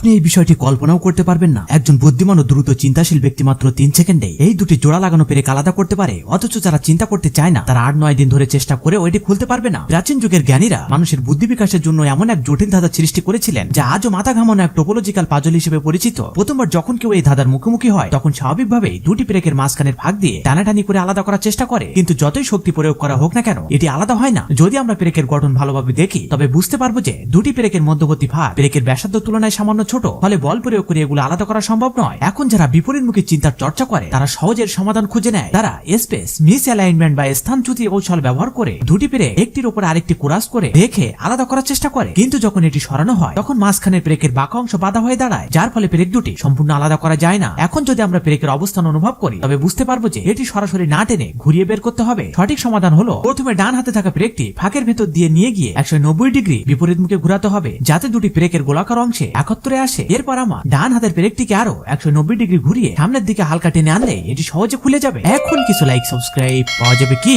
আপনি এই বিষয়টি কল্পনাও করতে পারবেন না। একজন বুদ্ধিমান ও দ্রুত চিন্তাশীল ব্যক্তি মাত্র 3 সেকেন্ডে এই দুটি জোড়া লাগানো পেরেক আলাদা করতে পারে, অথচ যারা চিন্তা করতে চায় না তারা 8-9 দিন ধরে চেষ্টা করে ওইটি খুলতে পারবে না। প্রাচীন যুগের জ্ঞানীরা মানুষের বুদ্ধি বিকাশের জন্য এমন এক জটিল ধাঁধা সৃষ্টি করেছিলেন যা আজও মাথা ঘামানো এক টোপোলজিক্যাল পাজল হিসেবে পরিচিত। প্রথমবার যখন কেউ এই ধাঁধার মুখোমুখি হয় তখন স্বাভাবিকভাবেই দুটি পেরেকের মাঝখানের ভাগ দিয়ে টানাটানি করে আলাদা করার চেষ্টা করে, কিন্তু যতই শক্তি প্রয়োগ করা হোক না কেন এটি আলাদা হয় না। যদি আমরা পেরেকের গঠন ভালোভাবে দেখি তবে বুঝতে পারবো যে দুটি পেরেকের মধ্যবর্তী ভাগ পেরেকের ব্যাসার্ধ তুলনায় সামান্য ছোট, ফলে বল প্রয়োগ করে এগুলো আলাদা করা সম্ভব নয়। এখন যারা বিপরীতমুখী চিন্তার চর্চা করে তারা সহজের সমাধান খুঁজে নেয়। তারা স্পেস মিস অ্যালাইনমেন্ট বা স্থানচ্যুতি কৌশল ব্যবহার করে দুটি পেরেক একটির উপর আরেকটি কোরাস করে দেখে আলাদা করার চেষ্টা করে, কিন্তু যখন এটি সরানো হয় তখন মাঝখানের পেরেকের বাঁকা অংশ বাধা হয়ে দাঁড়ায়, যার ফলে পেরেক দুটি সম্পূর্ণ আলাদা করা যায় না। এখন যদি আমরা পেরেকের অবস্থান অনুভব করি তবে বুঝতে পারবো যে এটি সরাসরি না টেনে ঘুরিয়ে বের করতে হবে। সঠিক সমাধান হলো প্রথমে ডান হাতে থাকা পেরেকটি ফাঁকের ভেতর দিয়ে নিয়ে গিয়ে 190 ডিগ্রি বিপরীত মুখে ঘুরাতে হবে যাতে দুটি পেরেকের গোলাকার অংশে একত্রে আসে। এরপর আমার ডান হাতের পেরেকটিকে আরো 190 ডিগ্রি ঘুরিয়ে সামনের দিকে হালকা টেনে আনলে এটি সহজে খুলে যাবে। এখন কিছু লাইক সাবস্ক্রাইব পাওয়া যাবে কি?